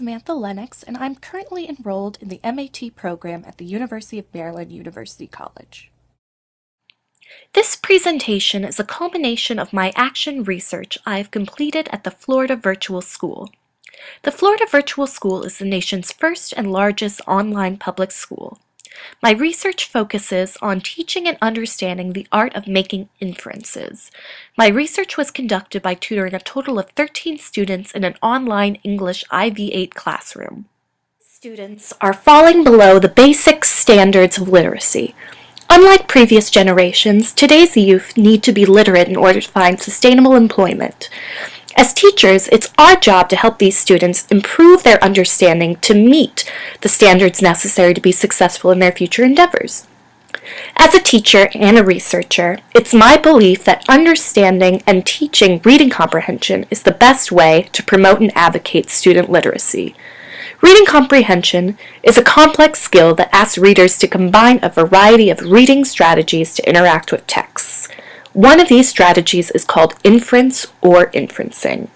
Samantha Lennox, and I'm currently enrolled in the MAT program at the University of Maryland University College. This presentation is a culmination of my action research I have completed at the Florida Virtual School. The Florida Virtual School is the nation's first and largest online public school. My research focuses on teaching and understanding the art of making inferences. My research was conducted by tutoring a total of 13 students in an online English IV8 classroom. Students are falling below the basic standards of literacy. Unlike previous generations, today's youth need to be literate in order to find sustainable employment. As teachers, it's our job to help these students improve their understanding to meet the standards necessary to be successful in their future endeavors. As a teacher and a researcher, it's my belief that understanding and teaching reading comprehension is the best way to promote and advocate student literacy. Reading comprehension is a complex skill that asks readers to combine a variety of reading strategies to interact with texts. One of these strategies is called inference or inferencing.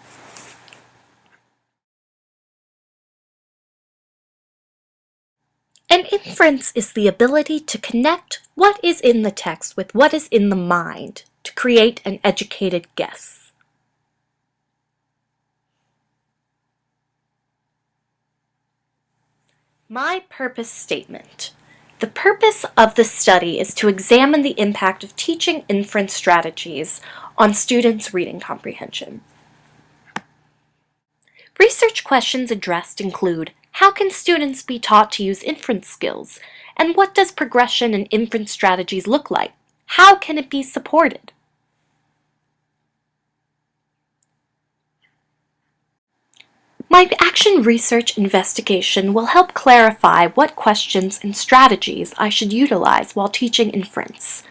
An inference is the ability to connect what is in the text with what is in the mind to create an educated guess. My purpose statement. The purpose of this study is to examine the impact of teaching inference strategies on students' reading comprehension. Research questions addressed include: how can students be taught to use inference skills? And what does progression in inference strategies look like? How can it be supported? My action research investigation will help clarify what questions and strategies I should utilize while teaching inference.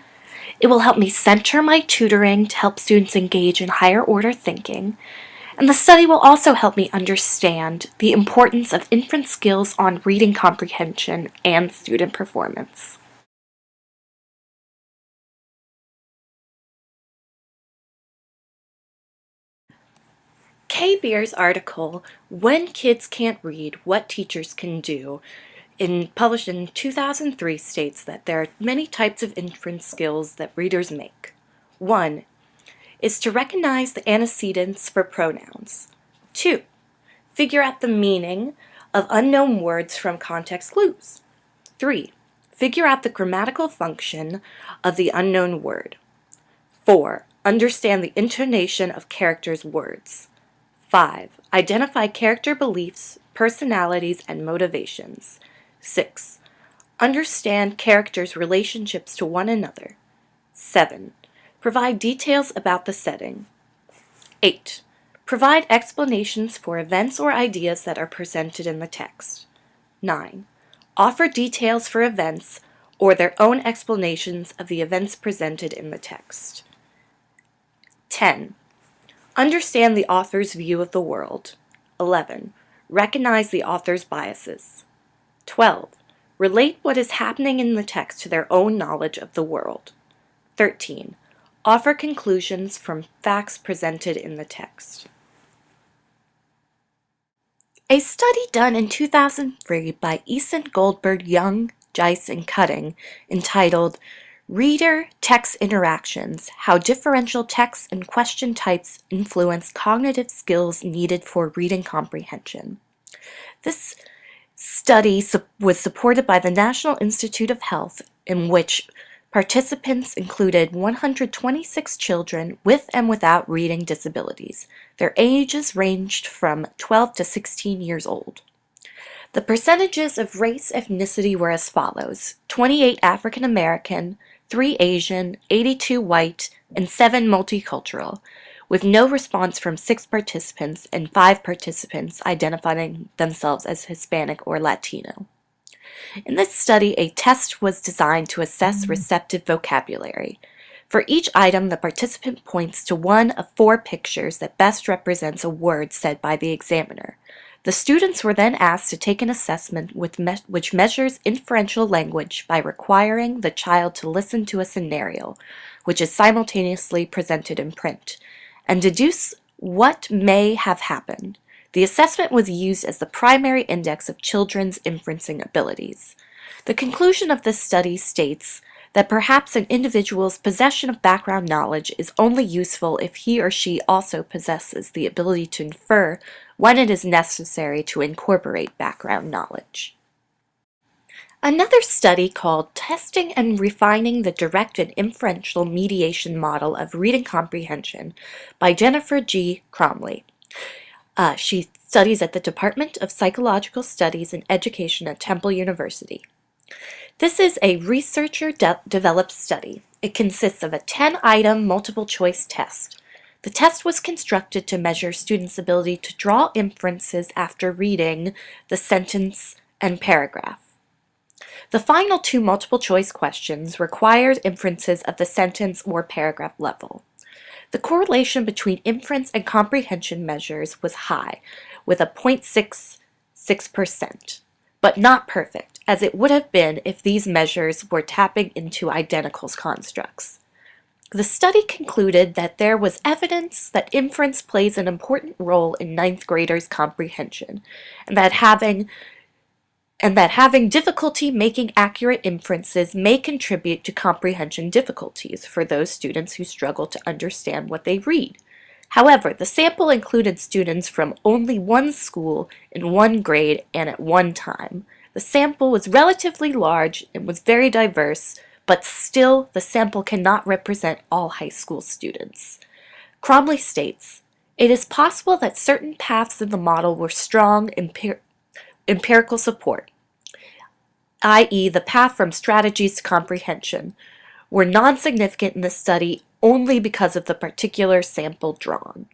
It will help me center my tutoring to help students engage in higher order thinking, and the study will also help me understand the importance of inference skills on reading comprehension and student performance. Kay Beer's article, When Kids Can't Read, What Teachers Can Do, published in 2003 states that there are many types of inference skills that readers make. One is to recognize the antecedents for pronouns. 2. Figure out the meaning of unknown words from context clues. 3. Figure out the grammatical function of the unknown word. 4. Understand the intonation of characters' words. 5. Identify character beliefs, personalities, and motivations. 6. Understand characters' relationships to one another. 7. Provide details about the setting. 8. Provide explanations for events or ideas that are presented in the text. 9. Offer details for events or their own explanations of the events presented in the text. 10. Understand the author's view of the world. 11. Recognize the author's biases. 12. Relate what is happening in the text to their own knowledge of the world. 13. Offer conclusions from facts presented in the text. A study done in 2003 by Eason, Goldberg, Young, Geis, and Cutting, entitled Reader-Text Interactions: How Differential Text and Question Types Influence Cognitive Skills Needed for Reading Comprehension. This study was supported by the National Institute of Health, in which participants included 126 children with and without reading disabilities. Their ages ranged from 12 to 16 years old. The percentages of race ethnicity were as follows: 28 African American, 3 Asian, 82 white, and 7 multicultural, with no response from 6 participants and 5 participants identifying themselves as Hispanic or Latino. In this study, a test was designed to assess receptive vocabulary. For each item, the participant points to one of 4 pictures that best represents a word said by the examiner. The students were then asked to take an assessment which measures inferential language by requiring the child to listen to a scenario, which is simultaneously presented in print, and deduce what may have happened. The assessment was used as the primary index of children's inferencing abilities. The conclusion of this study states that perhaps an individual's possession of background knowledge is only useful if he or she also possesses the ability to infer when it is necessary to incorporate background knowledge. Another study called Testing and Refining the Direct and Inferential Mediation Model of Reading Comprehension by Jennifer G. Cromley. She studies at the Department of Psychological Studies and Education at Temple University. This is a researcher-developed study. It consists of a 10-item multiple-choice test. The test was constructed to measure students' ability to draw inferences after reading the sentence and paragraph. The final 2 multiple-choice questions required inferences of the sentence or paragraph level. The correlation between inference and comprehension measures was high, with a 0.66%, but not perfect, as it would have been if these measures were tapping into identical constructs. The study concluded that there was evidence that inference plays an important role in ninth graders' comprehension, and that having difficulty making accurate inferences may contribute to comprehension difficulties for those students who struggle to understand what they read. However, the sample included students from only one school in one grade and at one time. The sample was relatively large and was very diverse, but still the sample cannot represent all high school students. Cromley states, "It is possible that certain paths in the model were strong empirical support, i.e. the path from strategies to comprehension, were non-significant in the study only because of the particular sample drawn."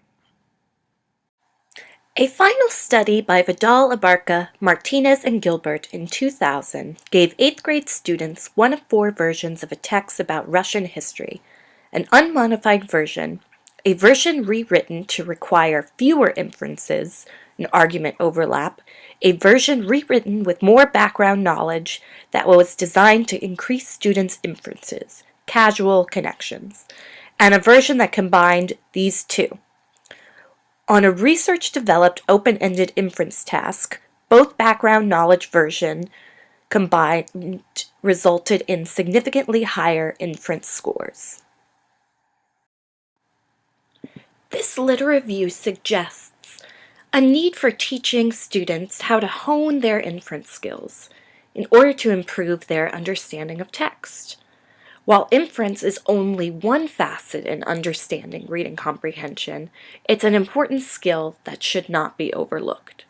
A final study by Vidal, Abarca, Martinez, and Gilbert in 2000 gave 8th grade students one of 4 versions of a text about Russian history, an unmodified version, a version rewritten to require fewer inferences, an argument overlap, a version rewritten with more background knowledge that was designed to increase students' inferences, causal connections, and a version that combined these two. On a research-developed open-ended inference task, both background knowledge version combined resulted in significantly higher inference scores. This little review suggests a need for teaching students how to hone their inference skills in order to improve their understanding of text. While inference is only one facet in understanding reading comprehension, it's an important skill that should not be overlooked.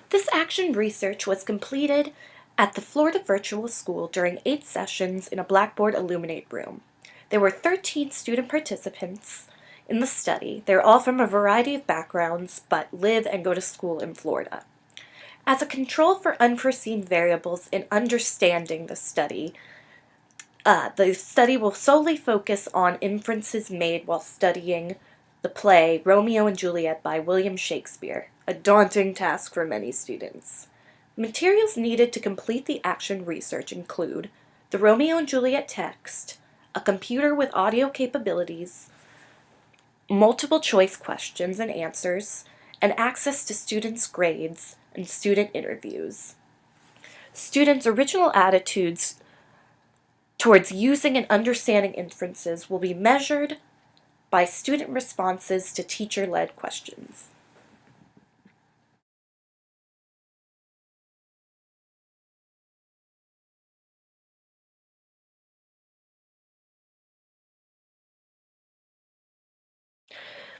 This action research was completed at the Florida Virtual School during 8 sessions in a Blackboard Illuminate room. There were 13 student participants in the study. They're all from a variety of backgrounds, but live and go to school in Florida. As a control for unforeseen variables in understanding the study will solely focus on inferences made while studying the play Romeo and Juliet by William Shakespeare, a daunting task for many students. Materials needed to complete the action research include the Romeo and Juliet text, a computer with audio capabilities, multiple choice questions and answers, and access to students' grades and student interviews. Students' original attitudes towards using and understanding inferences will be measured by student responses to teacher-led questions.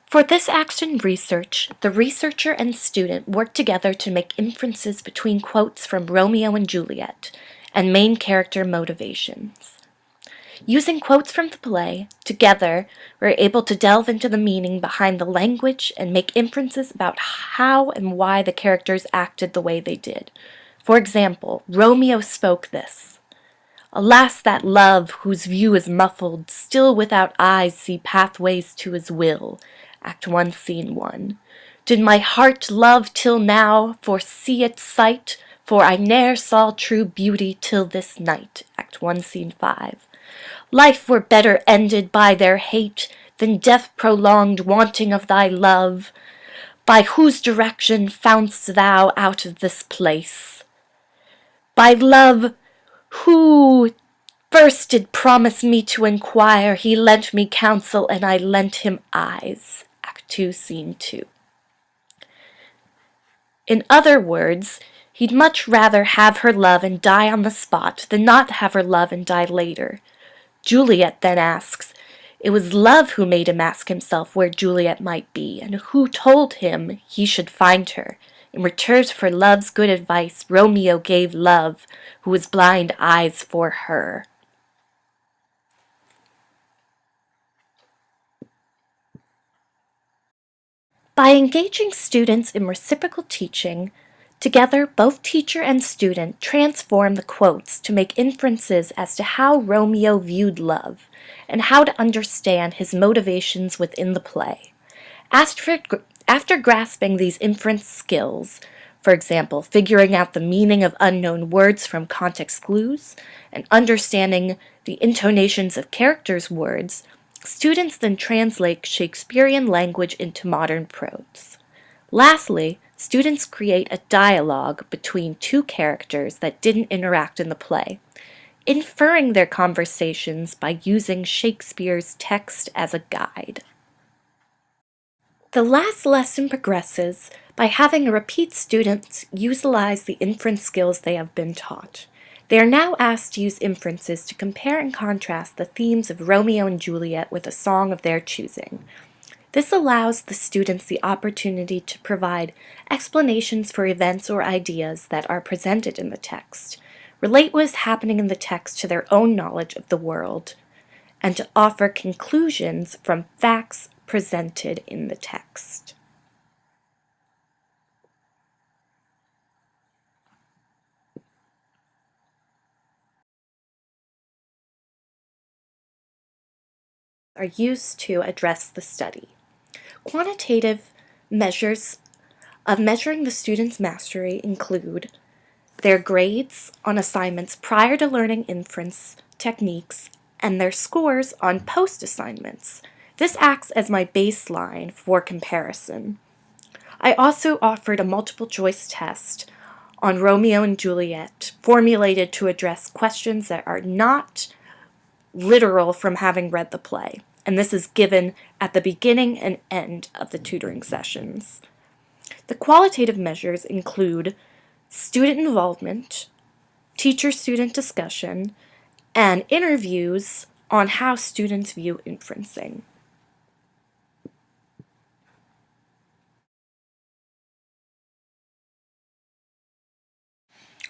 For this action research, the researcher and student worked together to make inferences between quotes from Romeo and Juliet and main character motivations. Using quotes from the play, together we're able to delve into the meaning behind the language and make inferences about how and why the characters acted the way they did. For example, Romeo spoke this: "Alas, that love, whose view is muffled, still without eyes see pathways to his will." Act 1, Scene 1. "Did my heart love till now, foresee its sight? For I ne'er saw true beauty till this night." Act 1, Scene 5. Life were better ended by their hate than death prolonged wanting of thy love. By whose direction found'st thou out of this place? By love, who first did promise me to inquire, he lent me counsel, and I lent him eyes. Act 2, Scene 2. In other words, he'd much rather have her love and die on the spot than not have her love and die later. Juliet then asks, it was love who made him ask himself where Juliet might be, and who told him he should find her. In return for love's good advice, Romeo gave love, who was blind eyes for her. By engaging students in reciprocal teaching, together both teacher and student transform the quotes to make inferences as to how Romeo viewed love and how to understand his motivations within the play. After grasping these inference skills, for example, figuring out the meaning of unknown words from context clues and understanding the intonations of characters' words, students then translate Shakespearean language into modern prose. Lastly, students create a dialogue between two characters that didn't interact in the play, inferring their conversations by using Shakespeare's text as a guide. The last lesson progresses by having repeat students utilize the inference skills they have been taught. They are now asked to use inferences to compare and contrast the themes of Romeo and Juliet with a song of their choosing. This allows the students the opportunity to provide explanations for events or ideas that are presented in the text, relate what is happening in the text to their own knowledge of the world, and to offer conclusions from facts presented in the text. Are used to address the study. Quantitative measures of measuring the student's mastery include their grades on assignments prior to learning inference techniques and their scores on post-assignments. This acts as my baseline for comparison. I also offered a multiple choice test on Romeo and Juliet, formulated to address questions that are not literal from having read the play, and this is given at the beginning and end of the tutoring sessions. The qualitative measures include student involvement, teacher-student discussion, and interviews on how students view inferencing.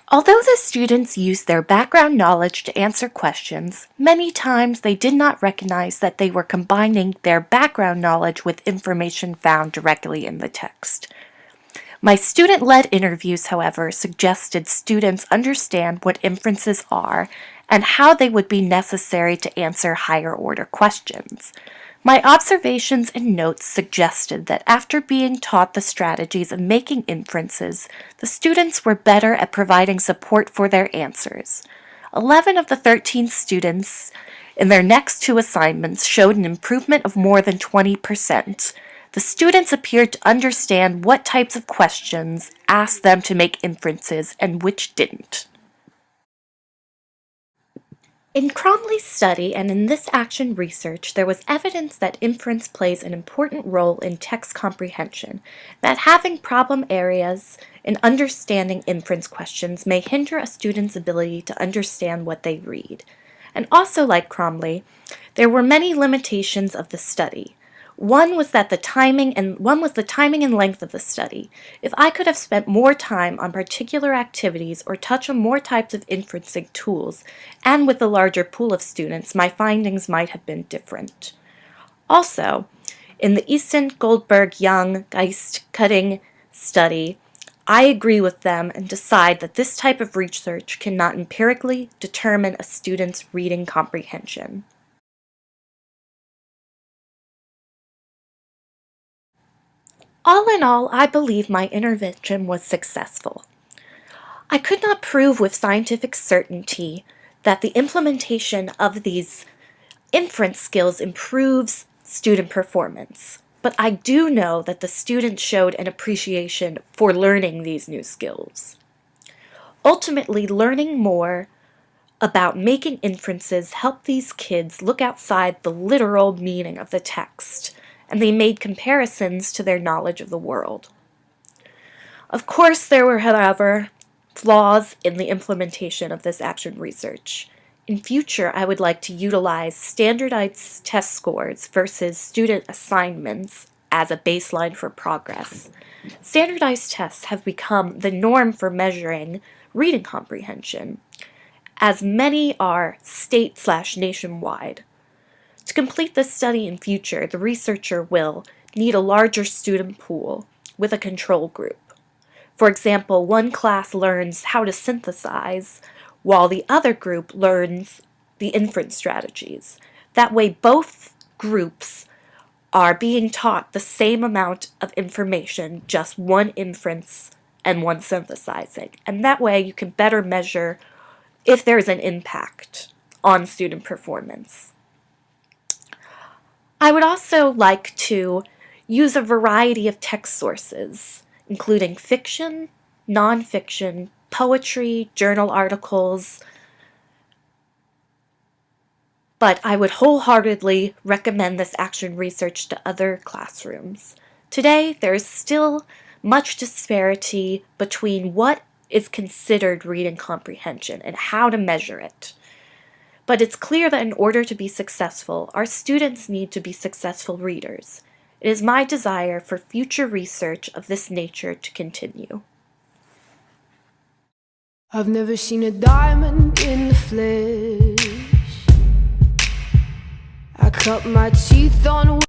Although the students used their background knowledge to answer questions, many times they did not recognize that they were combining their background knowledge with information found directly in the text. My student-led interviews, however, suggested students understand what inferences are and how they would be necessary to answer higher-order questions. My observations and notes suggested that after being taught the strategies of making inferences, the students were better at providing support for their answers. 11 of the 13 students in their next two assignments showed an improvement of more than 20%. The students appeared to understand what types of questions asked them to make inferences and which didn't. In Cromley's study and in this action research, there was evidence that inference plays an important role in text comprehension, that having problem areas in understanding inference questions may hinder a student's ability to understand what they read. And also, like Cromley, there were many limitations of the study. One was the timing and length of the study. If I could have spent more time on particular activities or touch on more types of inferencing tools, and with a larger pool of students, my findings might have been different. Also, in the Easton, Goldberg, Young, Geist, Cutting study, I agree with them and decide that this type of research cannot empirically determine a student's reading comprehension. All in all, I believe my intervention was successful. I could not prove with scientific certainty that the implementation of these inference skills improves student performance. But I do know that the students showed an appreciation for learning these new skills. Ultimately, learning more about making inferences helped these kids look outside the literal meaning of the text, and they made comparisons to their knowledge of the world. Of course, there were, however, flaws in the implementation of this action research. In future, I would like to utilize standardized test scores versus student assignments as a baseline for progress. Standardized tests have become the norm for measuring reading comprehension, as many are state/nationwide. To complete this study in future, the researcher will need a larger student pool with a control group. For example, one class learns how to synthesize, while the other group learns the inference strategies. That way, both groups are being taught the same amount of information, just one inference and one synthesizing. And that way, you can better measure if there's an impact on student performance. I would also like to use a variety of text sources, including fiction, nonfiction, poetry, journal articles, but I would wholeheartedly recommend this action research to other classrooms. Today, there is still much disparity between what is considered reading comprehension and how to measure it. But it's clear that in order to be successful, our students need to be successful readers. It is my desire for future research of this nature to continue. I've never seen a diamond in the flesh. I cut my teeth on